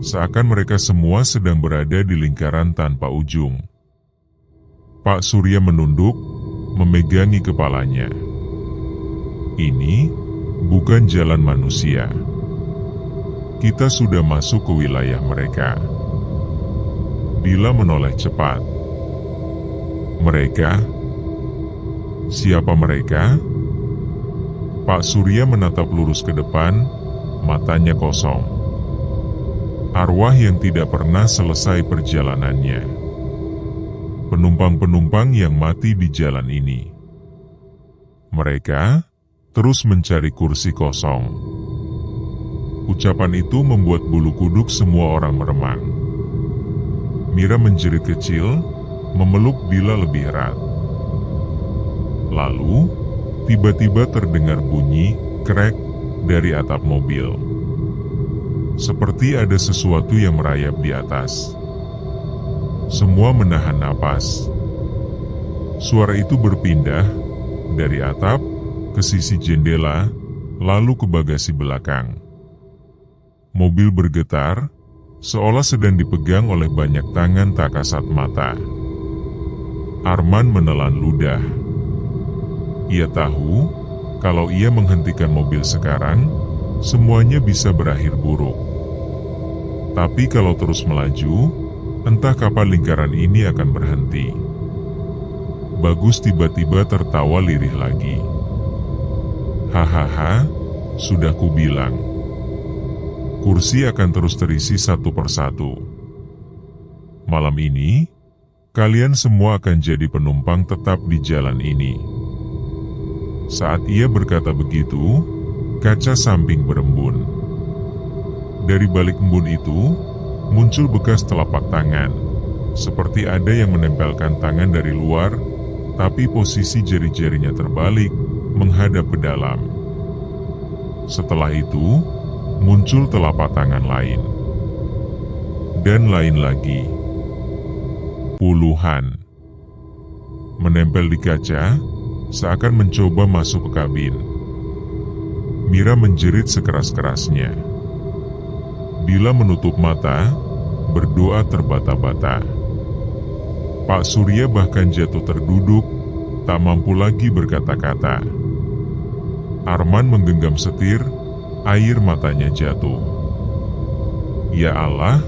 Seakan mereka semua sedang berada di lingkaran tanpa ujung. Pak Surya menunduk, memegangi kepalanya. "Ini bukan jalan manusia. Kita sudah masuk ke wilayah mereka." Dila menoleh cepat. "Mereka? Siapa mereka?" Pak Surya menatap lurus ke depan, matanya kosong. Arwah yang tidak pernah selesai perjalanannya. Penumpang-penumpang yang mati di jalan ini. Mereka terus mencari kursi kosong. Ucapan itu membuat bulu kuduk semua orang meremang. Mira menjerit kecil, memeluk Dila lebih erat. Lalu, tiba-tiba terdengar bunyi krek dari atap mobil. Seperti ada sesuatu yang merayap di atas. Semua menahan napas. Suara itu berpindah dari atap ke sisi jendela, lalu ke bagasi belakang. Mobil bergetar, seolah sedang dipegang oleh banyak tangan tak kasat mata. Arman menelan ludah. Ia tahu, kalau ia menghentikan mobil sekarang, semuanya bisa berakhir buruk. Tapi kalau terus melaju, entah kapan lingkaran ini akan berhenti. Bagus tiba-tiba tertawa lirih lagi. "Hahaha, sudah kubilang. kursi akan terus terisi satu persatu. Malam ini, kalian semua akan jadi penumpang tetap di jalan ini. Saat ia berkata begitu, kaca samping berembun. Dari balik embun itu, muncul bekas telapak tangan, seperti ada yang menempelkan tangan dari luar, tapi posisi jari-jarinya terbalik, menghadap ke dalam. Setelah itu, muncul telapak tangan lain. Dan lain lagi. Puluhan. Menempel di kaca, seakan mencoba masuk ke kabin. Mira menjerit sekeras-kerasnya. Dila menutup mata, berdoa terbata-bata. Pak Surya bahkan jatuh terduduk, tak mampu lagi berkata-kata. Arman menggenggam setir, air matanya jatuh. Ya Allah,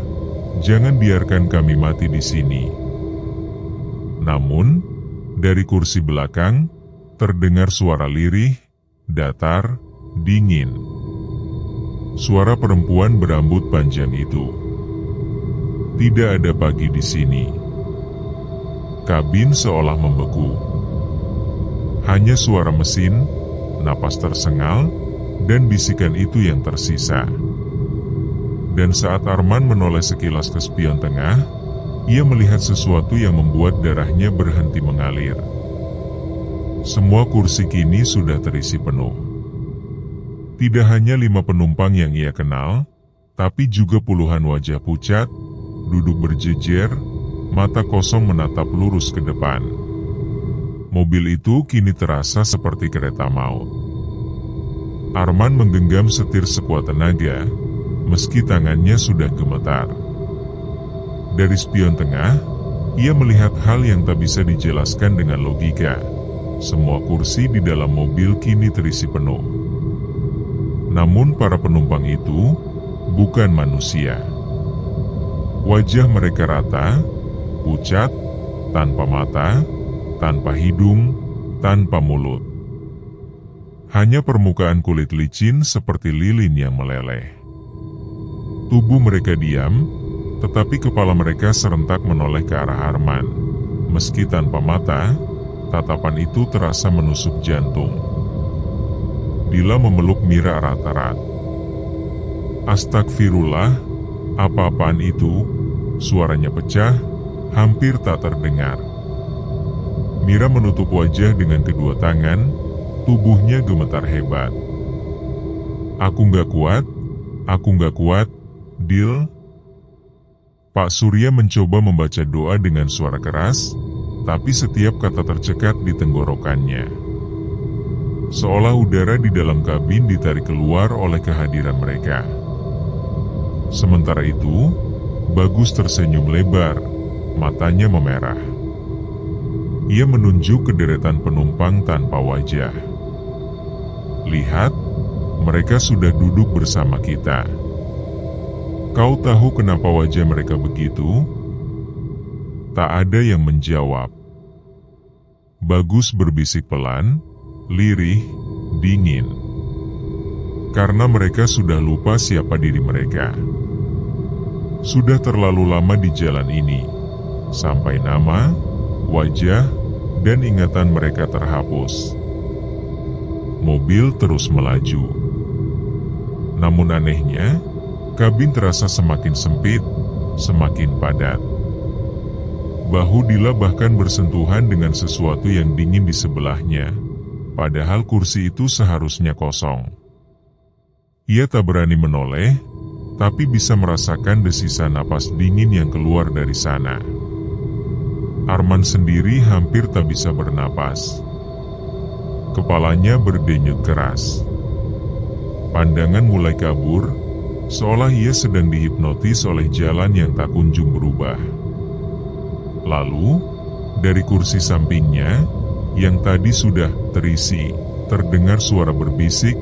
jangan biarkan kami mati di sini. Namun, dari kursi belakang, terdengar suara lirih, datar, dingin. Suara perempuan berambut panjang itu. Tidak ada pagi di sini. Kabin seolah membeku. Hanya suara mesin, napas tersengal, dan bisikan itu yang tersisa. Dan saat Arman menoleh sekilas ke spion tengah, ia melihat sesuatu yang membuat darahnya berhenti mengalir. Semua kursi kini sudah terisi penuh. Tidak hanya 5 penumpang yang ia kenal, tapi juga puluhan wajah pucat, duduk berjejer, mata kosong menatap lurus ke depan. Mobil itu kini terasa seperti kereta maut. Arman menggenggam setir sekuat tenaga, meski tangannya sudah gemetar. Dari spion tengah, ia melihat hal yang tak bisa dijelaskan dengan logika. Semua kursi di dalam mobil kini terisi penuh. Namun para penumpang itu bukan manusia. Wajah mereka rata, pucat, tanpa mata, tanpa hidung, tanpa mulut. Hanya permukaan kulit licin seperti lilin yang meleleh. Tubuh mereka diam, tetapi kepala mereka serentak menoleh ke arah Arman. Meski tanpa mata, tatapan itu terasa menusuk jantung. Dila memeluk Mira erat-erat. Astagfirullah, apa-apaan itu? Suaranya pecah, hampir tak terdengar. Mira menutup wajah dengan kedua tangan, tubuhnya gemetar hebat. Aku nggak kuat, Dil. Pak Surya mencoba membaca doa dengan suara keras, tapi setiap kata tercekat di tenggorokannya. Seolah udara di dalam kabin ditarik keluar oleh kehadiran mereka. Sementara itu, Bagus tersenyum lebar, matanya memerah. Ia menunjuk ke deretan penumpang tanpa wajah. Lihat, mereka sudah duduk bersama kita. Kau tahu kenapa wajah mereka begitu? Tak ada yang menjawab. Bagus berbisik pelan, lirih, dingin. Karena mereka sudah lupa siapa diri mereka. Sudah terlalu lama di jalan ini, sampai nama, wajah, dan ingatan mereka terhapus. Mobil terus melaju. Namun anehnya, kabin terasa semakin sempit, semakin padat. Bahu Dila bahkan bersentuhan dengan sesuatu yang dingin di sebelahnya, padahal kursi itu seharusnya kosong. Ia tak berani menoleh, tapi bisa merasakan desisan napas dingin yang keluar dari sana. Arman sendiri hampir tak bisa bernapas. Kepalanya berdenyut keras. Pandangan mulai kabur, seolah ia sedang dihipnotis oleh jalan yang tak kunjung berubah. Lalu, dari kursi sampingnya, yang tadi sudah terisi, terdengar suara berbisik,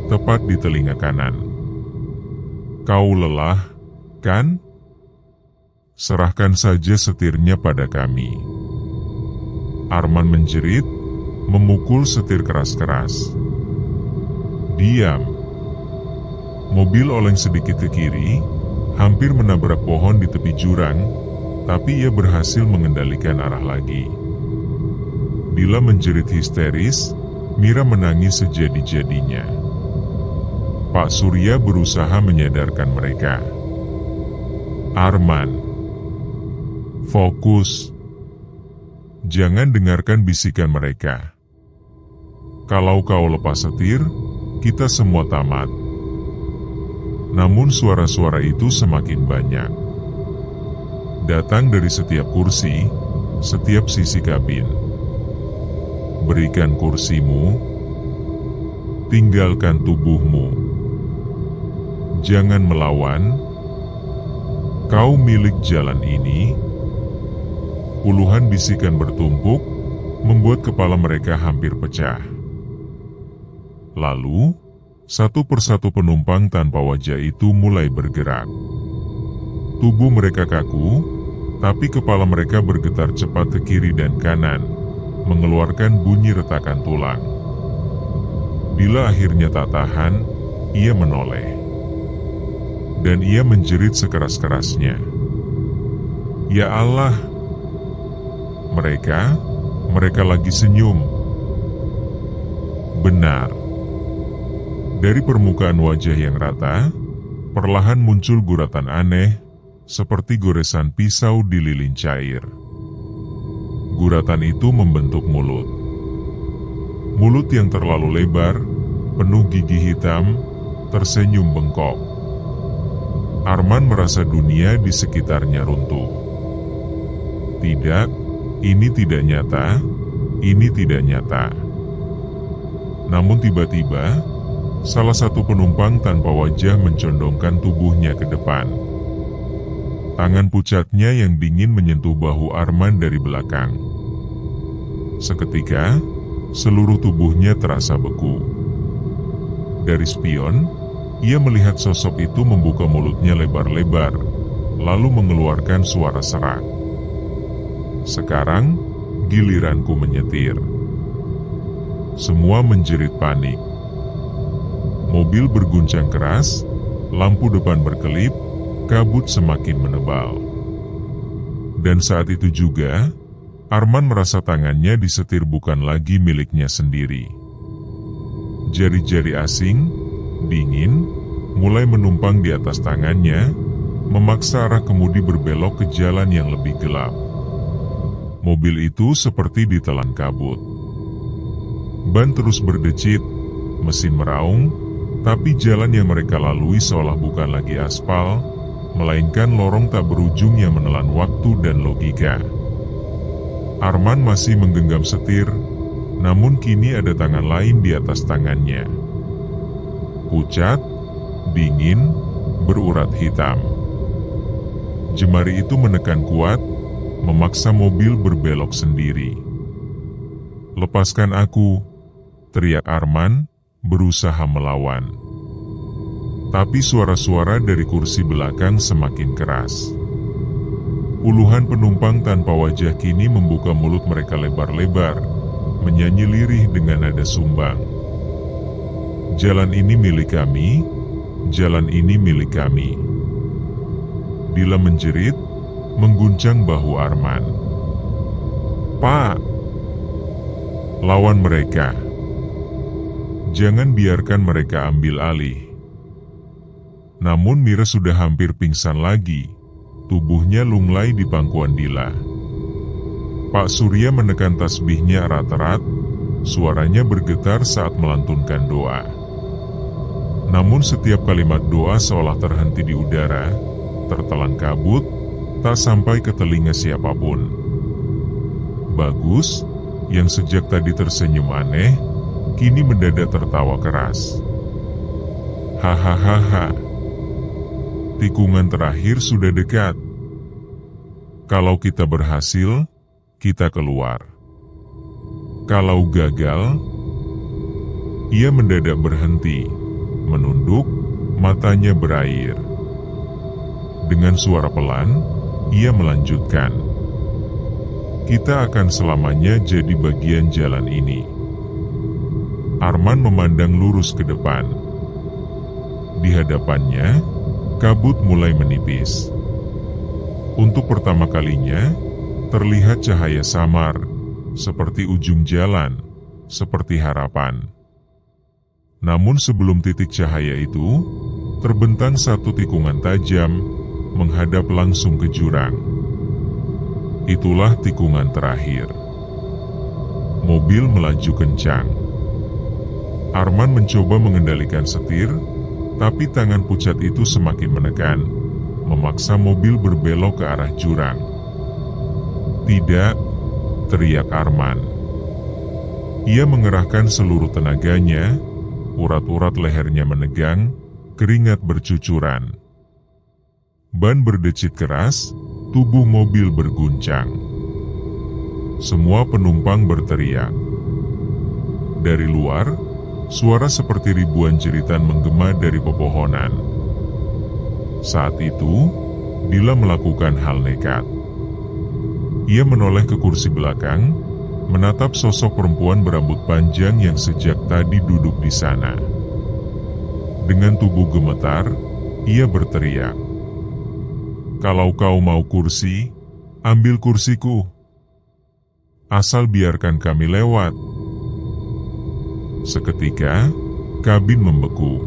tepat di telinga kanan. Kau lelah, kan? Serahkan saja setirnya pada kami. Arman menjerit, memukul setir keras-keras. Diam. Mobil oleng sedikit ke kiri, hampir menabrak pohon di tepi jurang, tapi ia berhasil mengendalikan arah lagi. Dila menjerit histeris, Mira menangis sejadi-jadinya. Pak Surya berusaha menyadarkan mereka. Arman, fokus. Jangan dengarkan bisikan mereka. Kalau kau lepas setir, kita semua tamat. Namun suara-suara itu semakin banyak. Datang dari setiap kursi, setiap sisi kabin. Berikan kursimu, tinggalkan tubuhmu. Jangan melawan, kau milik jalan ini. Puluhan bisikan bertumpuk, membuat kepala mereka hampir pecah. Lalu, satu persatu penumpang tanpa wajah itu mulai bergerak. Tubuh mereka kaku, tapi kepala mereka bergetar cepat ke kiri dan kanan, mengeluarkan bunyi retakan tulang. Bila akhirnya tak tahan, ia menoleh. Dan ia menjerit sekeras-kerasnya. Ya Allah! Mereka lagi senyum. Benar. Dari permukaan wajah yang rata, perlahan muncul guratan aneh, seperti goresan pisau di lilin cair. Guratan itu membentuk mulut. Mulut yang terlalu lebar, penuh gigi hitam, tersenyum bengkok. Arman merasa dunia di sekitarnya runtuh. Tidak, ini tidak nyata, ini tidak nyata. Namun tiba-tiba, salah satu penumpang tanpa wajah mencondongkan tubuhnya ke depan. Tangan pucatnya yang dingin menyentuh bahu Arman dari belakang. Seketika, seluruh tubuhnya terasa beku. Dari spion, ia melihat sosok itu membuka mulutnya lebar-lebar, lalu mengeluarkan suara serak. Sekarang, giliranku menyetir. Semua menjerit panik. Mobil berguncang keras, lampu depan berkelip, kabut semakin menebal. Dan saat itu juga, Arman merasa tangannya disetir bukan lagi miliknya sendiri. Jari-jari asing, dingin, mulai menumpang di atas tangannya, memaksa arah kemudi berbelok ke jalan yang lebih gelap. Mobil itu seperti ditelan kabut. Ban terus berdecit, mesin meraung, tapi jalan yang mereka lalui seolah bukan lagi aspal, melainkan lorong tak berujung yang menelan waktu dan logika. Arman masih menggenggam setir, namun kini ada tangan lain di atas tangannya. Pucat, dingin, berurat hitam. Jemari itu menekan kuat, memaksa mobil berbelok sendiri. Lepaskan aku, teriak Arman, berusaha melawan. Tapi suara-suara dari kursi belakang semakin keras. Puluhan penumpang tanpa wajah kini membuka mulut mereka lebar-lebar, menyanyi lirih dengan nada sumbang. Jalan ini milik kami, jalan ini milik kami. Dila menjerit, mengguncang bahu Arman. Pak! Lawan mereka. Jangan biarkan mereka ambil alih. Namun Mira sudah hampir pingsan lagi. Tubuhnya lunglai di pangkuan Dila. Pak Surya menekan tasbihnya erat-erat, suaranya bergetar saat melantunkan doa. Namun setiap kalimat doa seolah terhenti di udara, tertelan kabut, tak sampai ke telinga siapapun. Bagus, yang sejak tadi tersenyum aneh, kini mendadak tertawa keras. Hahaha. Tikungan terakhir sudah dekat. Kalau kita berhasil, kita keluar. Kalau gagal, ia mendadak berhenti, menunduk, matanya berair. Dengan suara pelan, ia melanjutkan. Kita akan selamanya jadi bagian jalan ini. Arman memandang lurus ke depan. Di hadapannya, kabut mulai menipis. Untuk pertama kalinya, terlihat cahaya samar, seperti ujung jalan, seperti harapan. Namun sebelum titik cahaya itu, terbentang satu tikungan tajam, menghadap langsung ke jurang. Itulah tikungan terakhir. Mobil melaju kencang. Arman mencoba mengendalikan setir, tapi tangan pucat itu semakin menekan, memaksa mobil berbelok ke arah jurang. "Tidak!" teriak Arman. Ia mengerahkan seluruh tenaganya, urat-urat lehernya menegang, keringat bercucuran. Ban berdecit keras, tubuh mobil berguncang. Semua penumpang berteriak. Dari luar, suara seperti ribuan jeritan menggema dari pepohonan. Saat itu, Dila melakukan hal nekat. Ia menoleh ke kursi belakang, menatap sosok perempuan berambut panjang yang sejak tadi duduk di sana. Dengan tubuh gemetar, ia berteriak, "Kalau kau mau kursi, ambil kursiku. Asal biarkan kami lewat." Seketika, kabin membeku.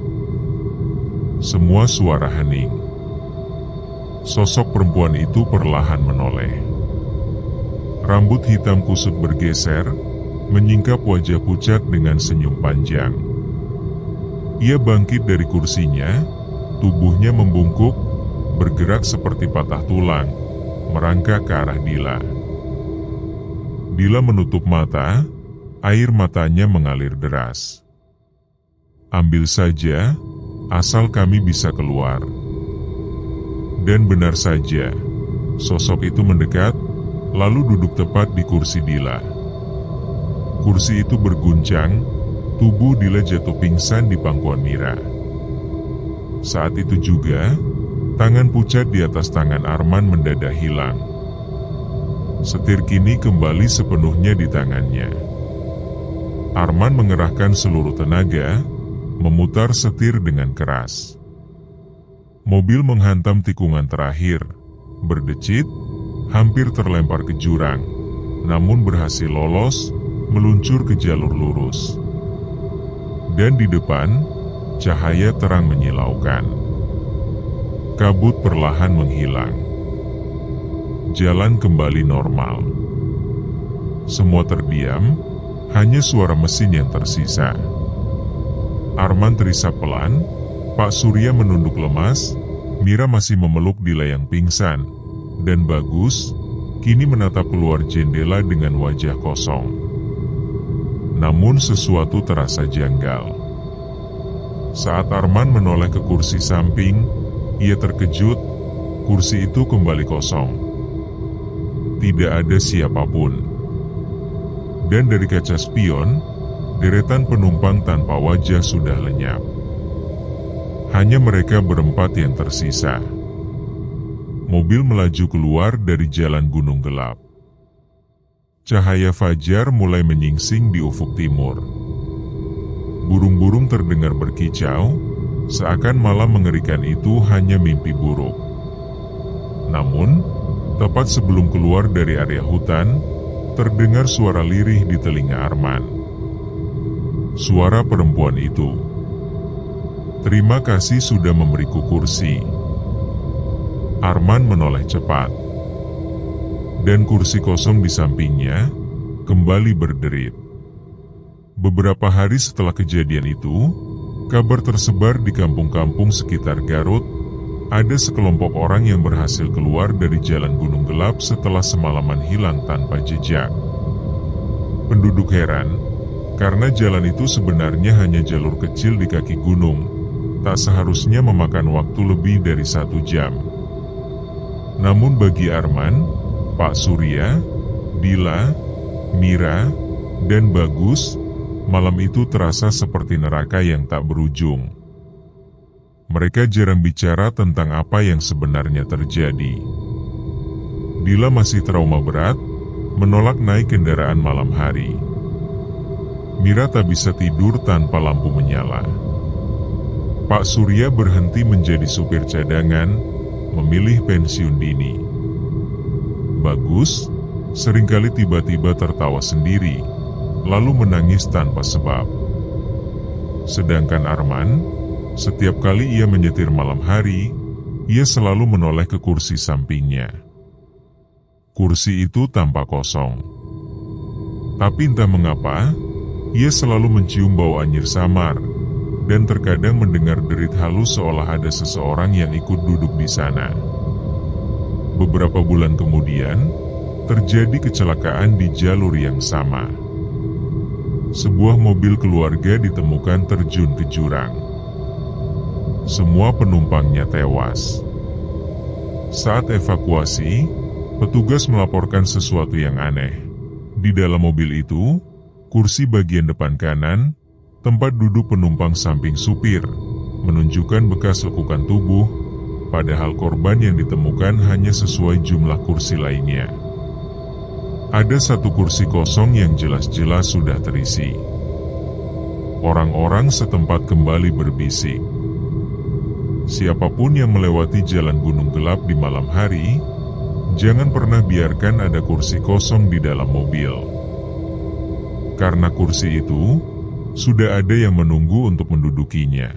Semua suara hening. Sosok perempuan itu perlahan menoleh. Rambut hitam kusut bergeser, menyingkap wajah pucat dengan senyum panjang. Ia bangkit dari kursinya, tubuhnya membungkuk, bergerak seperti patah tulang, merangkak ke arah Dila. Dila menutup mata, air matanya mengalir deras. "Ambil saja, asal kami bisa keluar." Dan benar saja, sosok itu mendekat, lalu duduk tepat di kursi Dila. Kursi itu berguncang, tubuh Dila jatuh pingsan di pangkuan Mira. Saat itu juga, tangan pucat di atas tangan Arman mendadak hilang. Setir kini kembali sepenuhnya di tangannya. Arman mengerahkan seluruh tenaga, memutar setir dengan keras. Mobil menghantam tikungan terakhir, berdecit, hampir terlempar ke jurang, namun berhasil lolos, meluncur ke jalur lurus. Dan di depan, cahaya terang menyilaukan. Kabut perlahan menghilang. Jalan kembali normal. Semua terdiam, hanya suara mesin yang tersisa. Arman terisak pelan, Pak Surya menunduk lemas, Mira masih memeluk Dila yang pingsan, dan Bagus kini menatap keluar jendela dengan wajah kosong. Namun sesuatu terasa janggal. Saat Arman menoleh ke kursi samping, ia terkejut, kursi itu kembali kosong. Tidak ada siapapun. Dan dari kaca spion, deretan penumpang tanpa wajah sudah lenyap. Hanya mereka berempat yang tersisa. Mobil melaju keluar dari jalan gunung gelap. Cahaya fajar mulai menyingsing di ufuk timur. Burung-burung terdengar berkicau, seakan malam mengerikan itu hanya mimpi buruk. Namun, tepat sebelum keluar dari area hutan, terdengar suara lirih di telinga Arman. Suara perempuan itu. "Terima kasih sudah memberiku kursi." Arman menoleh cepat. Dan kursi kosong di sampingnya kembali berderit. Beberapa hari setelah kejadian itu, kabar tersebar di kampung-kampung sekitar Garut. Ada sekelompok orang yang berhasil keluar dari jalan gunung gelap setelah semalaman hilang tanpa jejak. Penduduk heran, karena jalan itu sebenarnya hanya jalur kecil di kaki gunung, tak seharusnya memakan waktu lebih dari 1 jam. Namun bagi Arman, Pak Surya, Dila, Mira, dan Bagus, malam itu terasa seperti neraka yang tak berujung. Mereka jarang bicara tentang apa yang sebenarnya terjadi. Dila masih trauma berat, menolak naik kendaraan malam hari. Mira tak bisa tidur tanpa lampu menyala. Pak Surya berhenti menjadi supir cadangan, memilih pensiun dini. Bagus, seringkali tiba-tiba tertawa sendiri, lalu menangis tanpa sebab. Sedangkan Arman, setiap kali ia menyetir malam hari, ia selalu menoleh ke kursi sampingnya. Kursi itu tampak kosong. Tapi entah mengapa, ia selalu mencium bau anyir samar, dan terkadang mendengar derit halus seolah ada seseorang yang ikut duduk di sana. Beberapa bulan kemudian, terjadi kecelakaan di jalur yang sama. Sebuah mobil keluarga ditemukan terjun ke jurang. Semua penumpangnya tewas. Saat evakuasi, petugas melaporkan sesuatu yang aneh. Di dalam mobil itu, kursi bagian depan kanan, tempat duduk penumpang samping supir, menunjukkan bekas lekukan tubuh, padahal korban yang ditemukan hanya sesuai jumlah kursi lainnya. Ada satu kursi kosong yang jelas-jelas sudah terisi. Orang-orang setempat kembali berbisik. Siapapun yang melewati jalan gunung gelap di malam hari, jangan pernah biarkan ada kursi kosong di dalam mobil. Karena kursi itu, sudah ada yang menunggu untuk mendudukinya.